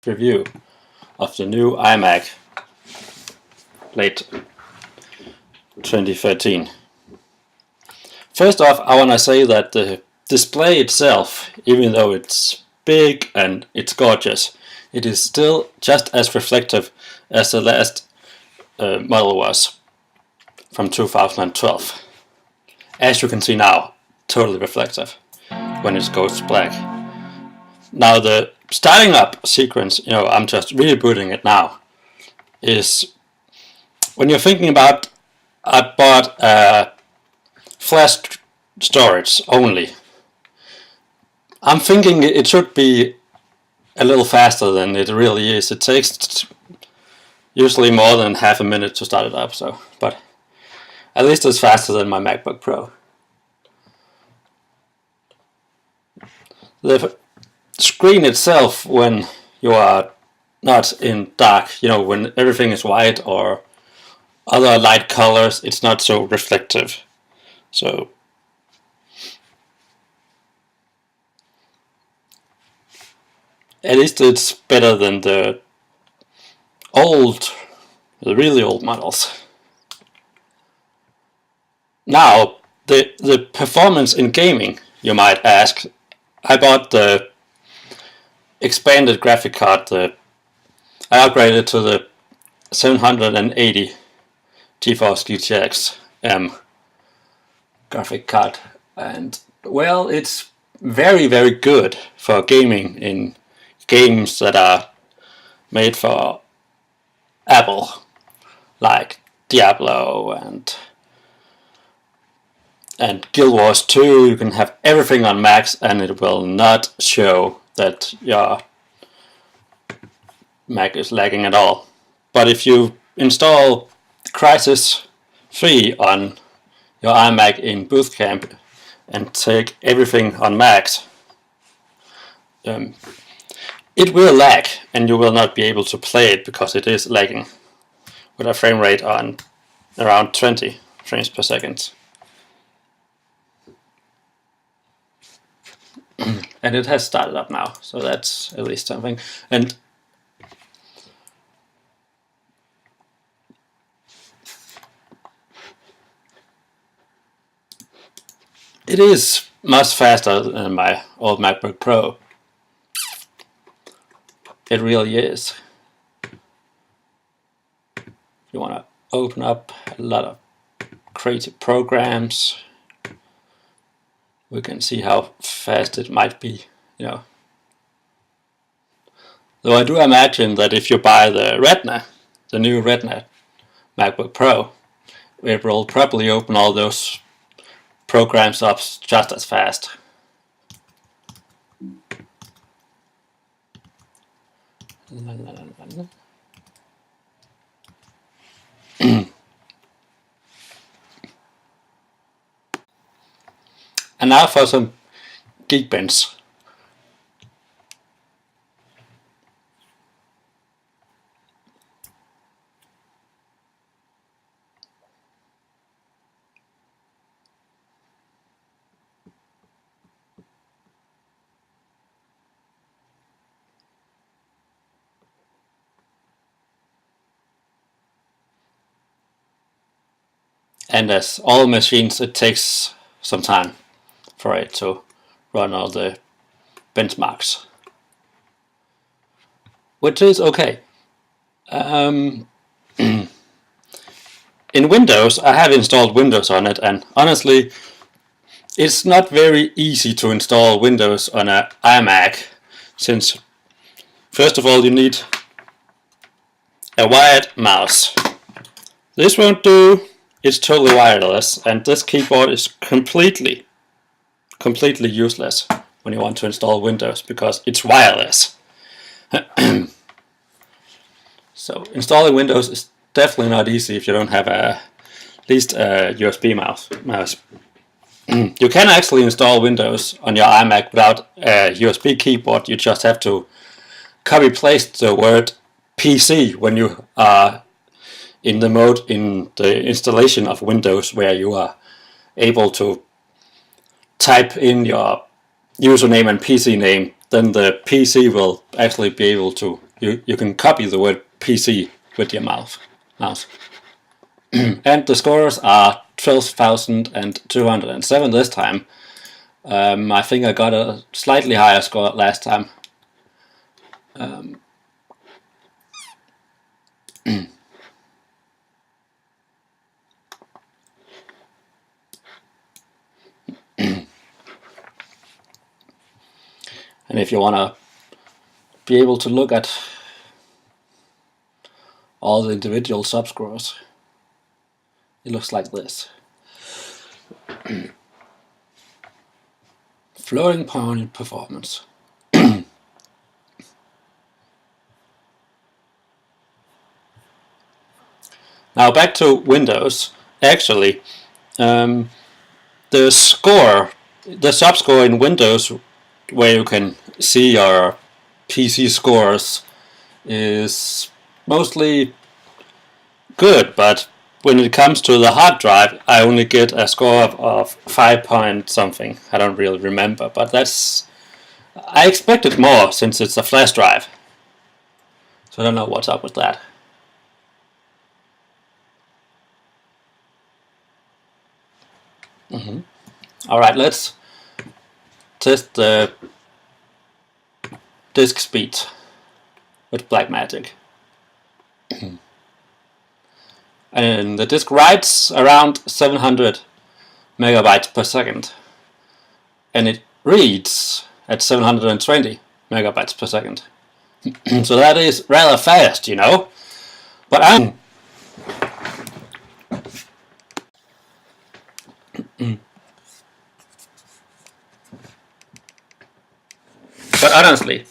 review of the new iMac late 2013. First off, I want to say that the display itself, even though it's big and it's gorgeous, it is still just as reflective as the last model was from 2012. As you can see now, totally reflective when it goes black. Now the starting up sequence, I'm just rebooting it now, is when you're thinking about I bought flash storage only. I'm thinking it should be a little faster than it really is. It takes usually more than half a minute to start it up, but at least it's faster than my MacBook Pro. The screen itself, when you are not in dark, when everything is white or other light colors, it's not so reflective. So at least it's better than the really old models. Now, the performance in gaming, you might ask. I bought the expanded graphic card. I upgraded to the 780 GeForce GTX graphic card, and well, it's very, very good for gaming in games that are made for Apple, like Diablo and Guild Wars 2. You can have everything on Max and it will not show that your Mac is lagging at all. But if you install Crysis 3 on your iMac in Boot Camp and take everything on Max, it will lag and you will not be able to play it because it is lagging with a frame rate on around 20 frames per second. And it has started up now, so that's at least something. And it is much faster than my old MacBook Pro. It really is. You want to open up a lot of creative programs, we can see how fast it might be, Though I do imagine that if you buy the new Retina MacBook Pro, it will probably open all those programs up just as fast. And now for some Geekbench. And as all machines, it takes some time for it to run all the benchmarks, which is okay. In Windows, I have installed Windows on it, and honestly, it's not very easy to install Windows on an iMac, since first of all you need a wired mouse. This won't do. It's totally wireless, and this keyboard is completely useless when you want to install Windows because it's wireless. So installing Windows is definitely not easy if you don't have at least a USB mouse. You can actually install Windows on your iMac without a USB keyboard. You just have to copy paste the word PC when you are in the mode in the installation of Windows where you are able to type in your username and PC name. Then the PC will actually be able to you can copy the word PC with your mouse. And the scores are 12,207 this time. I think I got a slightly higher score last time. And if you want to be able to look at all the individual subscores, it looks like this. Floating point performance. Now back to Windows. Actually, the subscore in Windows, where you can see your PC scores, is mostly good, but when it comes to the hard drive, I only get a score of 5 point something. I don't really remember, but I expected more since it's a flash drive. So I don't know what's up with that. Alright, let's test the disk speed with Blackmagic. And the disk writes around 700 megabytes per second, and it reads at 720 megabytes per second. So that is rather fast, you know. But honestly,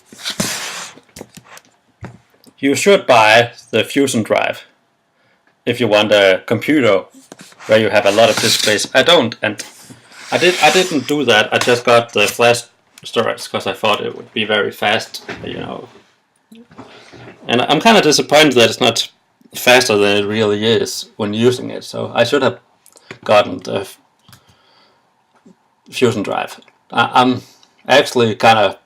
you should buy the Fusion drive if you want a computer where you have a lot of disk space. I don't, and I didn't do that. I just got the flash storage because I thought it would be very fast, you know. And I'm kind of disappointed that it's not faster than it really is when using it. So I should have gotten the Fusion drive. I'm actually kind of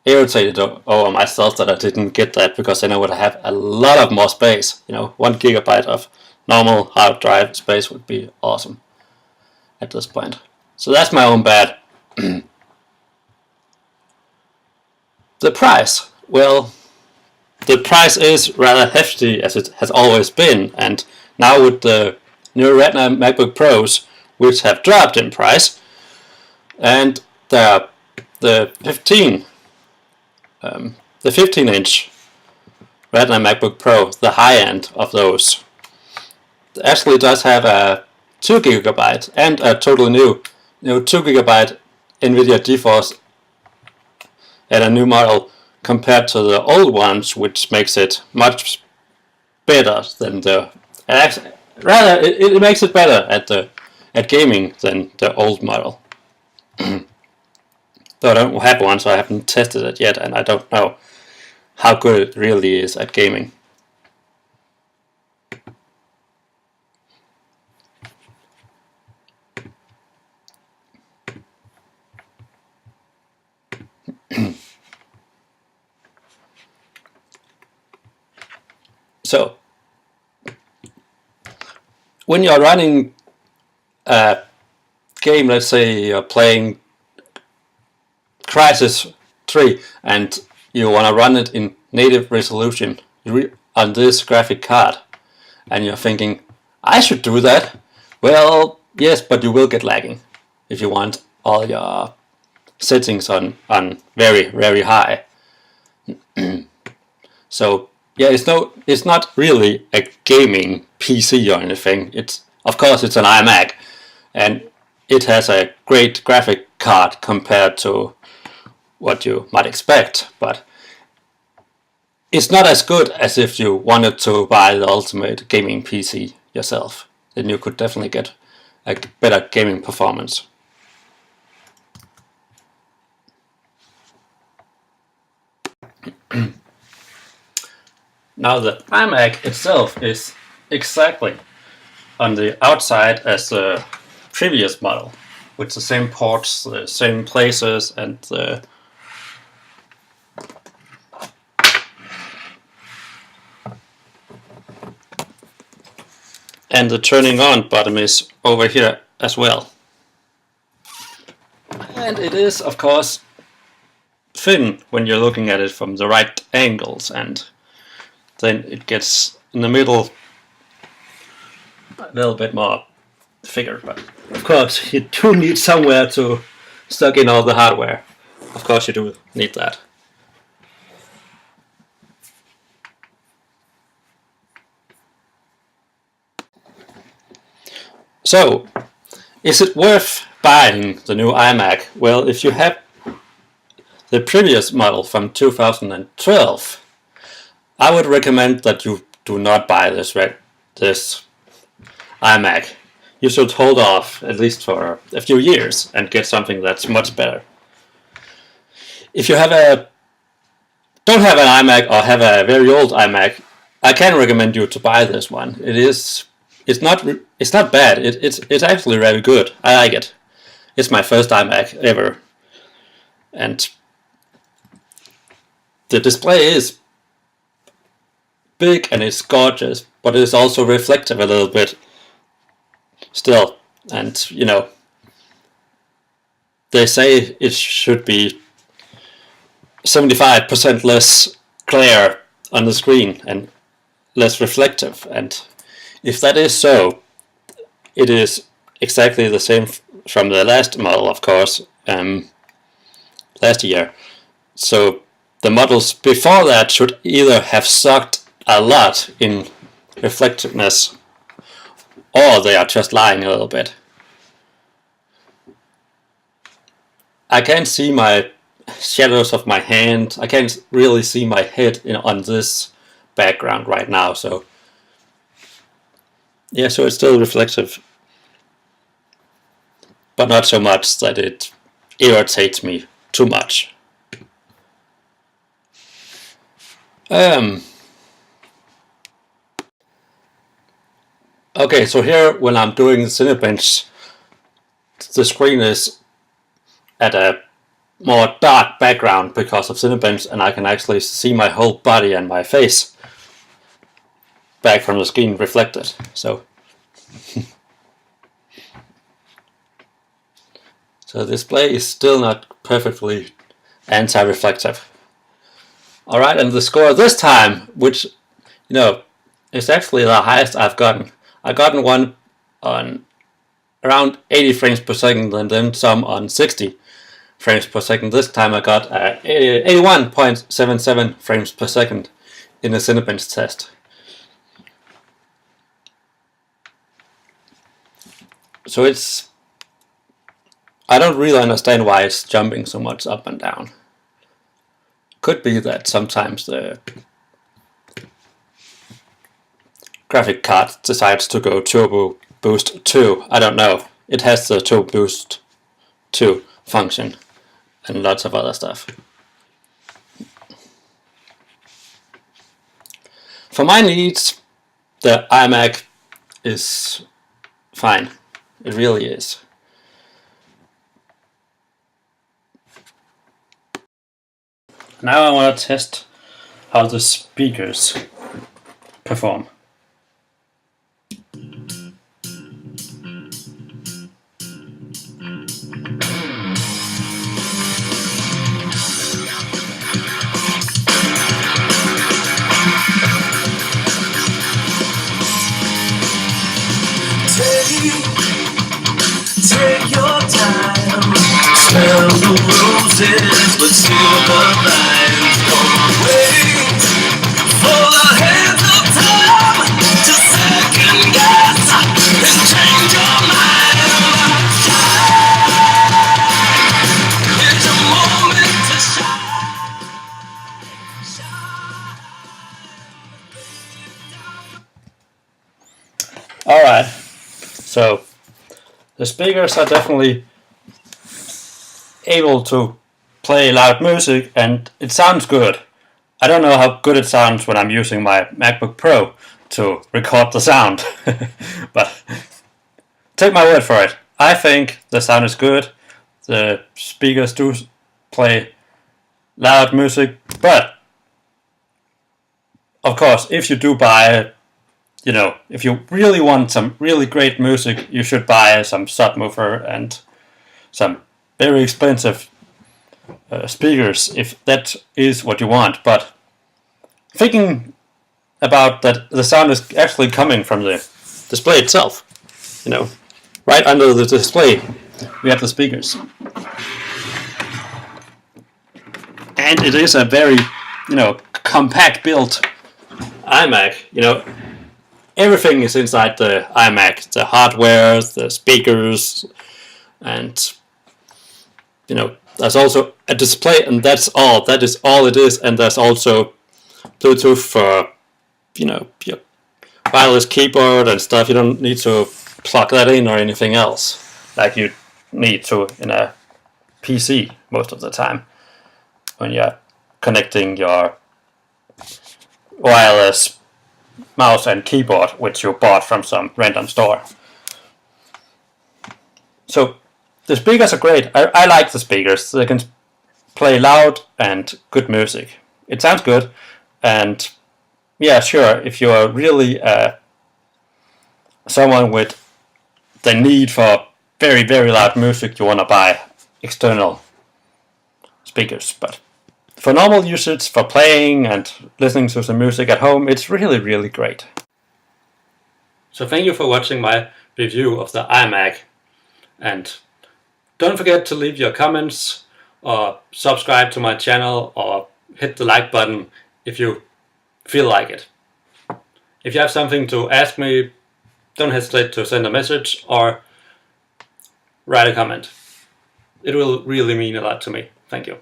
irritated over myself that I didn't get that, because then I would have a lot of more space. You know, 1 gigabyte of normal hard drive space would be awesome at this point. So that's my own bad. The price, well, the price is rather hefty, as it has always been, and now with the new Retina MacBook Pros, which have dropped in price, and the 15-inch Retina MacBook Pro, the high end of those, actually does have a 2 gigabyte and a totally new 2 gigabyte NVIDIA GeForce and a new model compared to the old ones, which makes it much better than it makes it better at gaming than the old model. Though I don't have one, so I haven't tested it yet, and I don't know how good it really is at gaming. So, when you're running a game, let's say you're playing Crysis 3 and you want to run it in native resolution on this graphic card, and you're thinking, I should do that. Well, yes, but you will get lagging if you want all your settings on very, very high. So yeah, it's not really a gaming PC or anything. Of course it's an iMac, and it has a great graphic card compared to what you might expect, but it's not as good as if you wanted to buy the ultimate gaming PC yourself. Then you could definitely get a better gaming performance. Now the iMac itself is exactly on the outside as the previous model, with the same ports, the same places, and the and the turning on button is over here as well. And it is, of course, thin when you're looking at it from the right angles, and then it gets in the middle a little bit more thicker. But of course, you do need somewhere to stuck in all the hardware. Of course, you do need that. So, is it worth buying the new iMac? Well, if you have the previous model from 2012, I would recommend that you do not buy this iMac. You should hold off at least for a few years and get something that's much better. If you don't have an iMac or have a very old iMac, I can recommend you to buy this one. It's not bad. It's actually very good. I like it. It's my first iMac ever, and the display is big and it's gorgeous, but it's also reflective a little bit still. And you know, they say it should be 75% less glare on the screen and less reflective, and if that is so, it is exactly the same from the last model, of course, last year. So the models before that should either have sucked a lot in reflectiveness, or they are just lying a little bit. I can't see my shadows of my hand. I can't really see my head on this background right now, so yeah, so it's still reflective, but not so much that it irritates me too much. Okay, so here when I'm doing the Cinebench, the screen is at a more dark background because of Cinebench, and I can actually see my whole body and my face back from the screen reflected. So the display is still not perfectly anti-reflective. Alright, and the score this time, which, you know, is actually the highest I've gotten. I've gotten one on around 80 frames per second and then some on 60 frames per second. This time I got 81.77 frames per second in a Cinebench test. So I don't really understand why it's jumping so much up and down. Could be that sometimes the graphic card decides to go Turbo Boost 2. I don't know. It has the Turbo Boost 2 function and lots of other stuff. For my needs, the iMac is fine. It really is. Now I want to test how the speakers perform. Take your time, smell the roses, but still the vines. Don't wait for the hands of time to second guess and change your mind. It's a moment to shine. Alright, so the speakers are definitely able to play loud music and it sounds good. I don't know how good it sounds when I'm using my MacBook Pro to record the sound, but take my word for it. I think the sound is good. The speakers do play loud music, but of course, if you do buy you know, if you really want some really great music, you should buy some subwoofer and some very expensive speakers if that is what you want. But thinking about that, the sound is actually coming from the display itself. You know, right under the display, we have the speakers, and it is a very, you know, compact built iMac. You know, everything is inside the iMac: the hardware, the speakers, and you know, there's also a display, and that's all. That is all it is, and there's also Bluetooth for, you know, your wireless keyboard and stuff. You don't need to plug that in or anything else like you need to in a PC most of the time when you're connecting your wireless mouse and keyboard, which you bought from some random store. So the speakers are great. I like the speakers. They can play loud and good music. It sounds good, and yeah, sure, if you're really someone with the need for very, very loud music, you want to buy external speakers. But for normal usage, for playing and listening to some music at home, it's really, really great. So thank you for watching my review of the iMac, and don't forget to leave your comments or subscribe to my channel or hit the like button if you feel like it. If you have something to ask me, don't hesitate to send a message or write a comment. It will really mean a lot to me. Thank you.